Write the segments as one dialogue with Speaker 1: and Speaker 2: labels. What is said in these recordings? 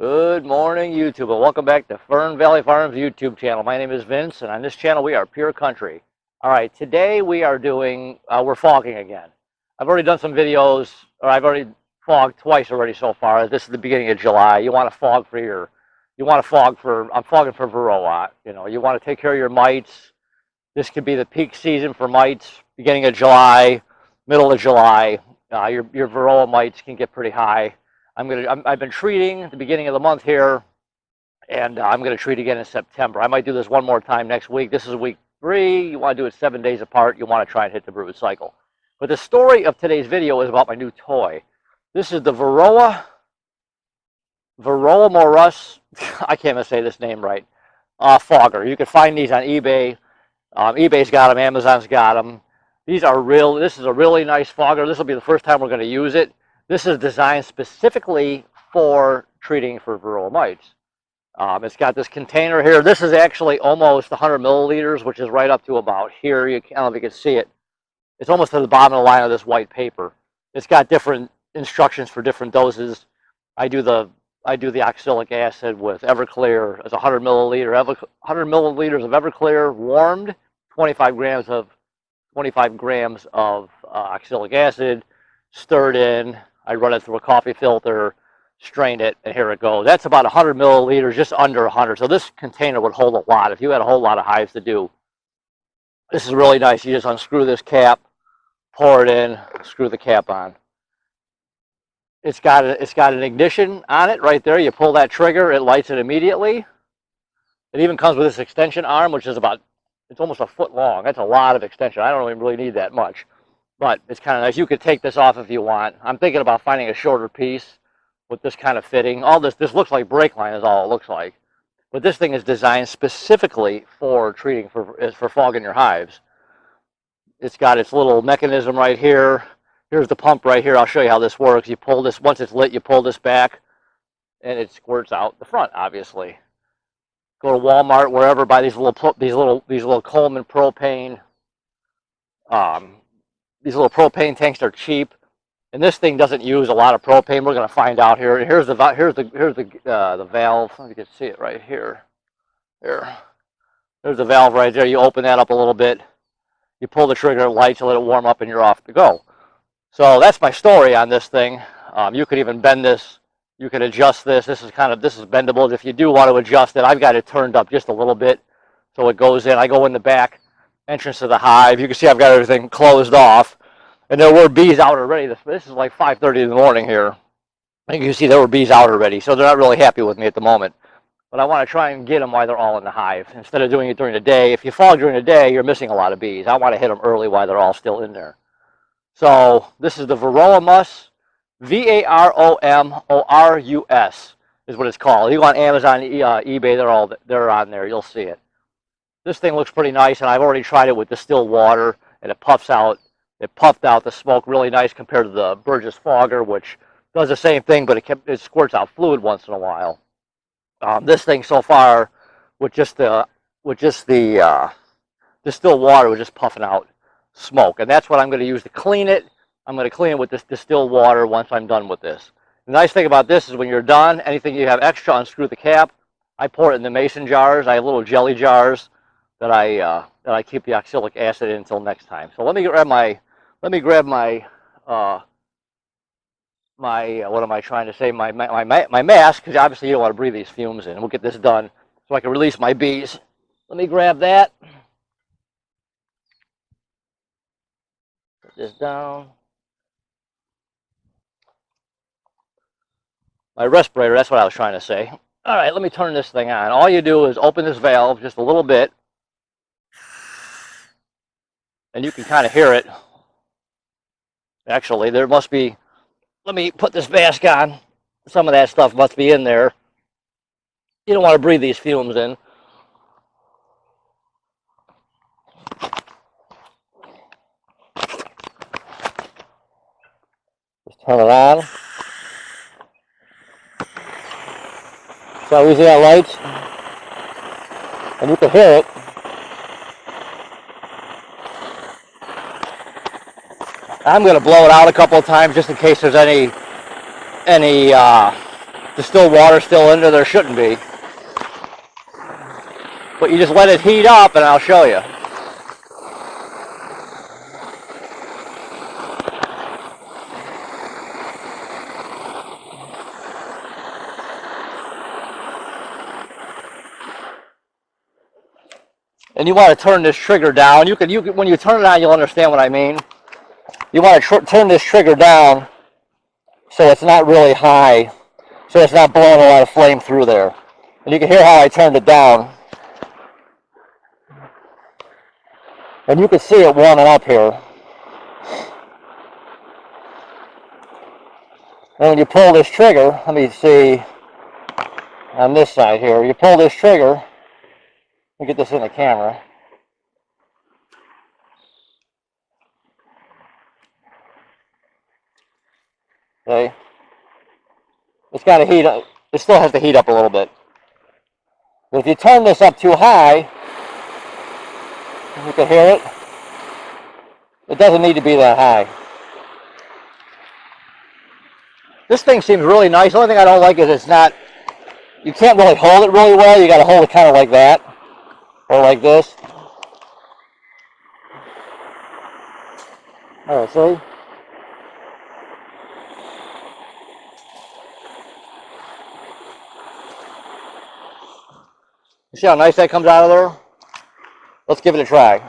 Speaker 1: Good morning, YouTube, and welcome back to Fern Valley Farms YouTube channel. My name is Vince, and on this channel we are pure country. All right, today we are we're fogging again. I've already done some videos, or I've already fogged twice already so far. This is the beginning of July. You want to fog for I'm fogging for Varroa. You know, you want to take care of your mites. This could be the peak season for mites, beginning of July, middle of July. Your Varroa mites can get pretty high. I've been treating at the beginning of the month here, and I'm going to treat again in September. I might do this one more time next week. This is week 3. You want to do it 7 days apart. You want to try and hit the brood cycle. But the story of today's video is about my new toy. This is the Varomorus. I can't even say this name right. Fogger. You can find these on eBay. eBay's got them. Amazon's got them. This is a really nice fogger. This will be the first time we're going to use it. This is designed specifically for treating for Varroa mites. It's got this container here. This is actually almost 100 milliliters, which is right up to about here. I don't know if you can see it. It's almost to the bottom of the line of this white paper. It's got different instructions for different doses. I do the oxalic acid with Everclear as 100 milliliters of Everclear warmed, 25 grams of oxalic acid, stirred in. I run it through a coffee filter, strain it, and here it goes. That's about 100 milliliters, just under 100. So this container would hold a lot. If you had a whole lot of hives to do, this is really nice. You just unscrew this cap, pour it in, screw the cap on. It's got an ignition on it right there. You pull that trigger, it lights it immediately. It even comes with this extension arm, which is it's almost a foot long. That's a lot of extension. I don't even really need that much. But it's kind of nice. You could take this off if you want. I'm thinking about finding a shorter piece with this kind of fitting. This looks like brake line is all it looks like. But this thing is designed specifically for treating for fogging your hives. It's got its little mechanism right here. Here's the pump right here. I'll show you how this works. You pull this, once it's lit, you pull this back, and it squirts out the front, obviously. Go to Walmart, wherever, buy these little Coleman propane. These little propane tanks are cheap, and this thing doesn't use a lot of propane. We're going to find out here. Here's the valve. You can see it right here. There's the valve right there. You open that up a little bit. You pull the trigger, it lights, you let it warm up, and you're off to go. So that's my story on this thing. You could even bend this. You can adjust this. This is bendable. If you do want to adjust it, I've got it turned up just a little bit, so it goes in. I go in the back entrance of the hive. You can see I've got everything closed off, and there were bees out already. This is like 5:30 in the morning here. I think you can see there were bees out already, so they're not really happy with me at the moment. But I want to try and get them while they're all in the hive instead of doing it during the day. If you fog during the day, you're missing a lot of bees. I want to hit them early while they're all still in there. So this is the Varomorus, Varomorus is what it's called. You go on Amazon, eBay, they're on there. You'll see it. This thing looks pretty nice, and I've already tried it with distilled water, and it puffed out the smoke really nice compared to the Burgess fogger, which does the same thing, but it squirts out fluid once in a while. This thing so far, with just the distilled water, was just puffing out smoke, and that's what I'm going to use to clean it. I'm going to clean it with this distilled water once I'm done with this. The nice thing about this is when you're done, anything you have extra, unscrew the cap. I pour it in the mason jars. I have little jelly jars that I keep the oxalic acid in until next time. So let me grab my what am I trying to say? My mask, because obviously you don't want to breathe these fumes in. We'll get this done so I can release my bees. Let me grab that. Put this down. My respirator, that's what I was trying to say. All right, let me turn this thing on. All you do is open this valve just a little bit, and you can kind of hear it. Actually, there must be, let me put this mask on. Some of that stuff must be in there. You don't want to breathe these fumes in. Just turn it on. So we see that lights, and you can hear it. I'm going to blow it out a couple of times just in case there's any There's still water still in there. There shouldn't be. But you just let it heat up and I'll show you. And you want to turn this trigger down. You can when you turn it on, you'll understand what I mean. You want to turn this trigger down so it's not really high, so it's not blowing a lot of flame through there. And you can hear how I turned it down. And you can see it warming up here. And when you pull this trigger, let me see on this side here, you pull this trigger, let me get this in the camera. Okay. It's got to heat up. It still has to heat up a little bit. But if you turn this up too high, you can hear it. It doesn't need to be that high. This thing seems really nice. The only thing I don't like is it's not, you can't really hold it really well. You got to hold it kind of like that, or like this. All right, see? You see how nice that comes out of there? Let's give it a try.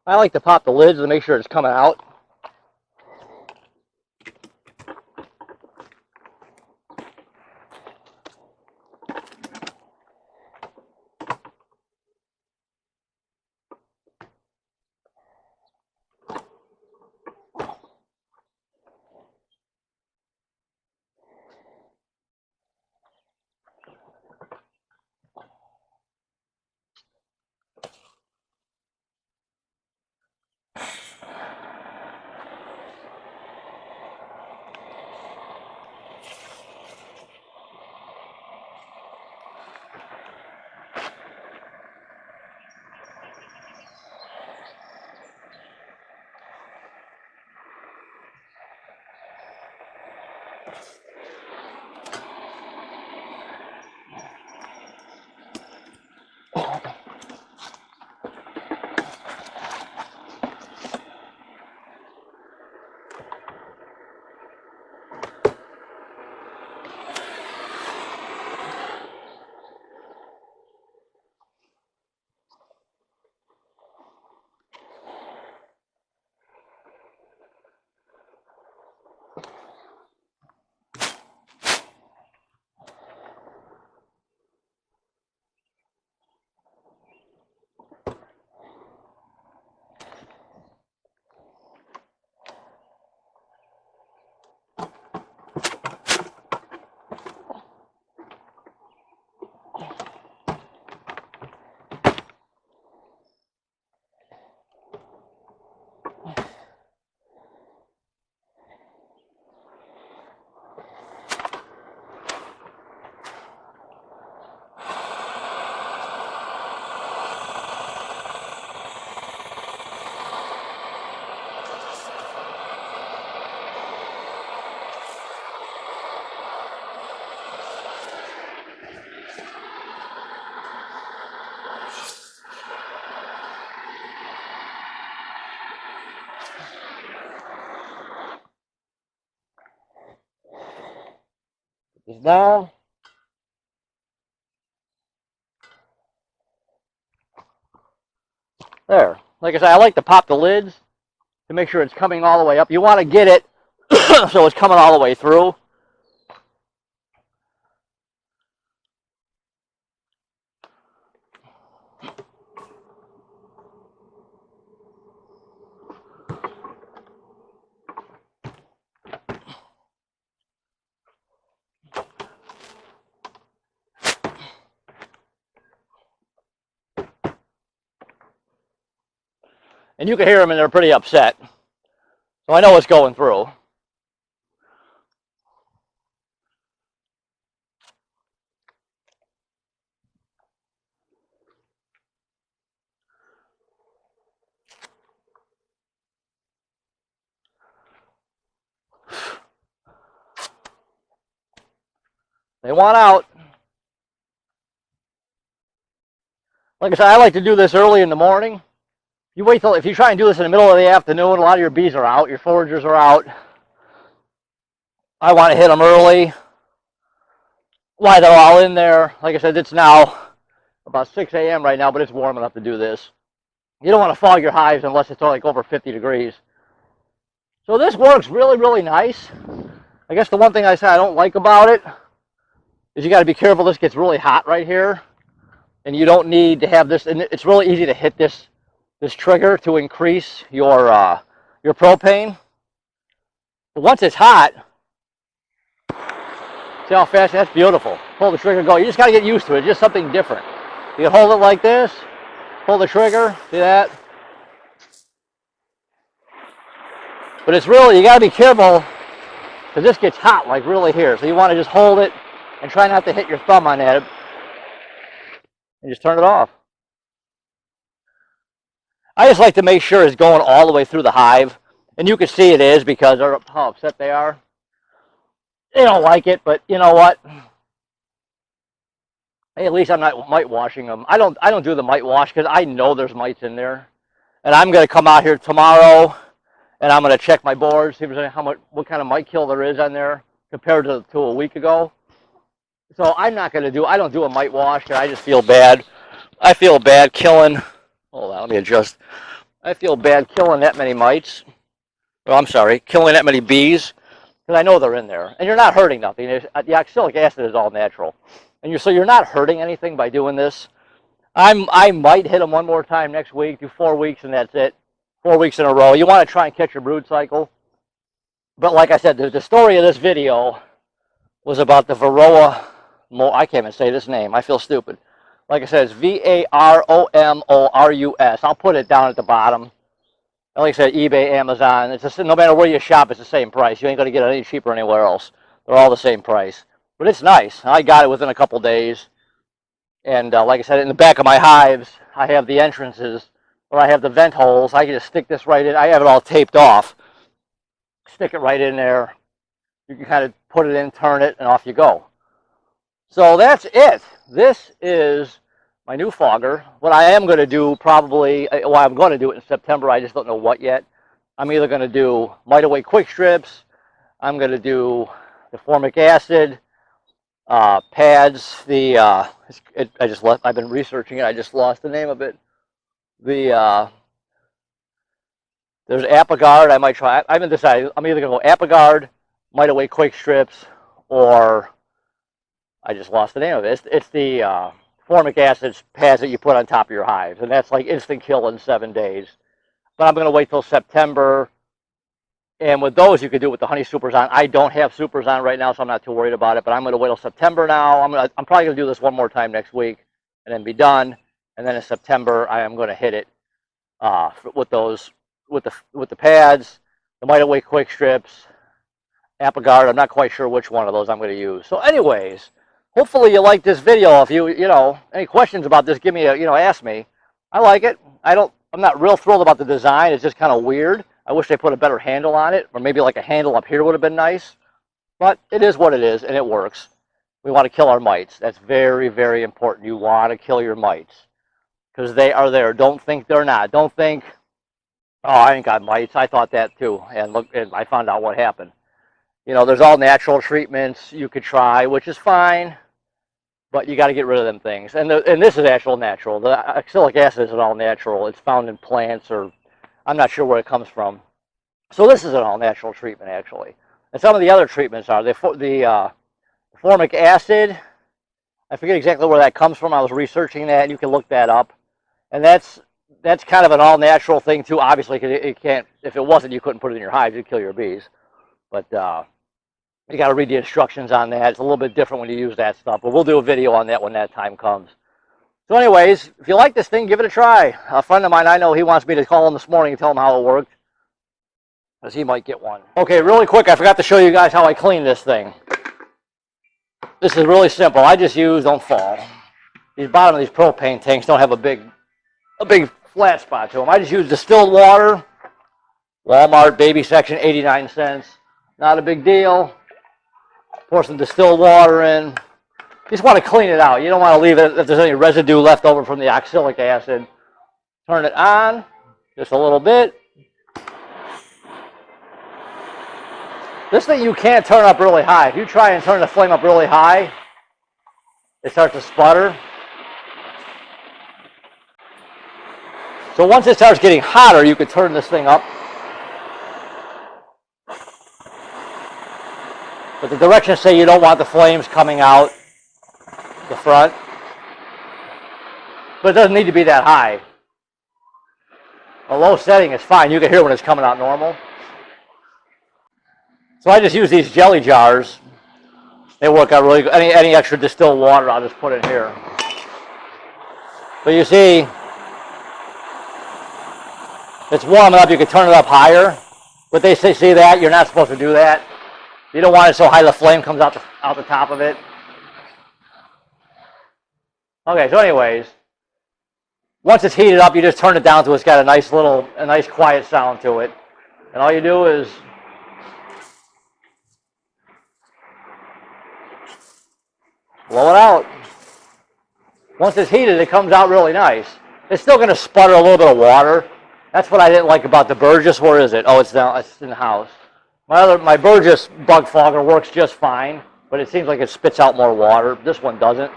Speaker 1: I like to pop the lids to make sure it's coming out. this down. There. Like I said, I like to pop the lids to make sure it's coming all the way up. You want to get it so it's coming all the way through. And you can hear them and they're pretty upset. So I know it's going through. They want out. Like I said, I like to do this early in the morning. You wait till, if you try and do this in the middle of the afternoon, a lot of your bees are out, your foragers are out. I want to hit them early while they're all in there. Like I said, it's now about 6 a.m. right now, but it's warm enough to do this. You don't want to fog your hives unless it's like over 50 degrees. So this works really, really nice. I guess the one thing I said I don't like about it is you got to be careful. This gets really hot right here, and you don't need to have this. And it's really easy to hit this trigger to increase your propane. But once it's hot, see how fast that's beautiful. Pull the trigger, go. You just got to get used to it. It's just something different. You can hold it like this, pull the trigger. See that? But it's really, you got to be careful because this gets hot like really here. So you want to just hold it and try not to hit your thumb on that and just turn it off. I just like to make sure it's going all the way through the hive. And you can see it is because of how upset they are. They don't like it, but you know what? Hey, at least I'm not mite washing them. I don't do the mite wash because I know there's mites in there. And I'm going to come out here tomorrow and I'm going to check my boards, see if there's what kind of mite kill there is on there compared to a week ago. So I'm not going to do, I don't do a mite wash because I just feel bad. I feel bad killing, hold on, let me adjust. I feel bad killing that many mites. Well, I'm sorry, killing that many bees because I know they're in there. And you're not hurting nothing. The oxalic acid is all natural. And so you're not hurting anything by doing this. I might hit them one more time next week, do 4 weeks, and that's it. 4 weeks in a row. You want to try and catch your brood cycle. But like I said, the story of this video was about the Varroa. I can't even say this name. I feel stupid. Like I said, it's Varomorus. I'll put it down at the bottom. Like I said, eBay, Amazon. It's just, no matter where you shop, it's the same price. You ain't going to get it any cheaper anywhere else. They're all the same price. But it's nice. I got it within a couple days. And like I said, in the back of my hives, I have the entrances where I have the vent holes. I can just stick this right in. I have it all taped off. Stick it right in there. You can kind of put it in, turn it, and off you go. So that's it. This is my new fogger. What I am going to do probably, well, I'm going to do it in September. I just don't know what yet. I'm either going to do mite away quick strips. I'm going to do the formic acid. Pads, I've been researching it. I just lost the name of it. There's Apigard. I might try. I haven't decided. I'm either going to go Apigard, mite away quick strips, or I just lost the name of it. It's the formic acid pads that you put on top of your hives, and that's like instant kill in 7 days. But I'm going to wait till September. And with those, you could do it with the honey supers on. I don't have supers on right now, so I'm not too worried about it. But I'm going to wait till September now. I'm probably going to do this one more time next week, and then be done. And then in September, I am going to hit it with the pads, the mite away quick strips, Apigard. I'm not quite sure which one of those I'm going to use. So, anyways, hopefully you like this video. If you any questions about this, give me ask me. I like it. I'm not real thrilled about the design. It's just kind of weird. I wish they put a better handle on it, or maybe like a handle up here would have been nice. But it is what it is, and it works. We want to kill our mites. That's very, very important. You want to kill your mites because they are there. Don't think they're not. Don't think, oh, I ain't got mites. I thought that too, and look, and I found out what happened. You know, there's all natural treatments you could try, which is fine, but you got to get rid of them things. And this is actual natural. The oxalic acid is all natural. It's found in plants, or I'm not sure where it comes from. So this is an all natural treatment, actually. And some of the other treatments are the formic acid. I forget exactly where that comes from. I was researching that. You can look that up. And that's kind of an all natural thing too. Obviously, because it can't. If it wasn't, you couldn't put it in your hives. You'd kill your bees. But you got to read the instructions on that. It's a little bit different when you use that stuff. But we'll do a video on that when that time comes. So anyways, if you like this thing, give it a try. A friend of mine, I know, he wants me to call him this morning and tell him how it worked, because he might get one. Okay, really quick, I forgot to show you guys how I clean this thing. This is really simple. I just use, don't fall. These bottom of these propane tanks don't have a big flat spot to them. I just use distilled water. Walmart, baby section, 89 cents. Not a big deal. Pour some distilled water in. You just want to clean it out. You don't want to leave it if there's any residue left over from the oxalic acid. Turn it on just a little bit. This thing you can't turn up really high. If you try and turn the flame up really high, it starts to sputter. So once it starts getting hotter, you could turn this thing up. But the directions say you don't want the flames coming out the front. But it doesn't need to be that high. A low setting is fine. You can hear when it's coming out normal. So I just use these jelly jars. They work out really good. Any extra distilled water, I'll just put in here. So you see, it's warm enough, you can turn it up higher. But they say, see that? You're not supposed to do that. You don't want it so high the flame comes out the top of it. Okay, so anyways, once it's heated up, you just turn it down till it's got a nice quiet sound to it. And all you do is blow it out. Once it's heated, it comes out really nice. It's still going to sputter a little bit of water. That's what I didn't like about the Burgess. Where is it? Oh, it's down. It's in the house. My Burgess bug fogger works just fine, but it seems like it spits out more water. This one doesn't.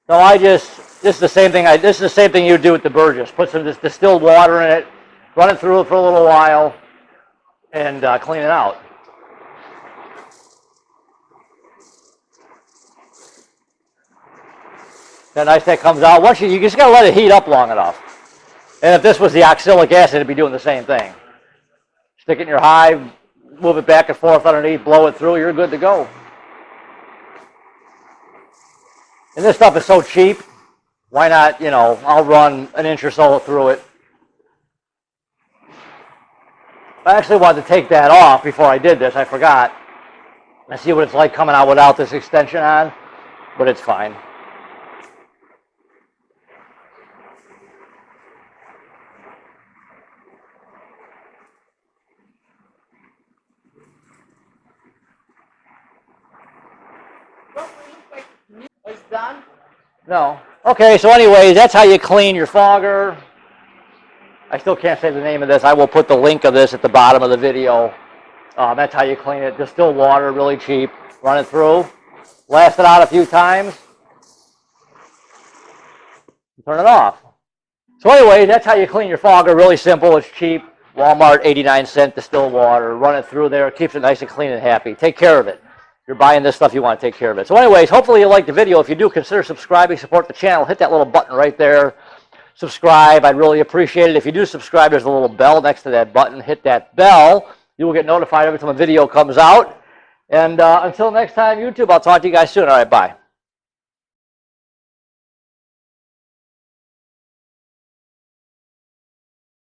Speaker 1: So this is the same thing. This is the same thing you do with the Burgess. Put some distilled water in it, run it through it for a little while, and clean it out. That nice that comes out. Once you just gotta let it heat up long enough. And if this was the oxalic acid, it'd be doing the same thing. Stick it in your hive, move it back and forth underneath, blow it through, you're good to go. And this stuff is so cheap, why not, I'll run an inch or so through it. I actually wanted to take that off before I did this, I forgot. I see what it's like coming out without this extension on, but it's fine.
Speaker 2: It's done?
Speaker 1: No. Okay, so anyways, that's how you clean your fogger. I still can't say the name of this. I will put the link of this at the bottom of the video. That's how you clean it. Distilled water, really cheap. Run it through. Blast it out a few times. Turn it off. So anyway, that's how you clean your fogger. Really simple. It's cheap. Walmart, 89-cent distilled water. Run it through there. Keeps it nice and clean and happy. Take care of it. You're buying this stuff, you want to take care of it. So anyways, hopefully you liked the video. If you do, consider subscribing, support the channel. Hit that little button right there. Subscribe. I'd really appreciate it. If you do subscribe, there's a little bell next to that button. Hit that bell. You will get notified every time a video comes out. And until next time, YouTube, I'll talk to you guys soon. All right, bye.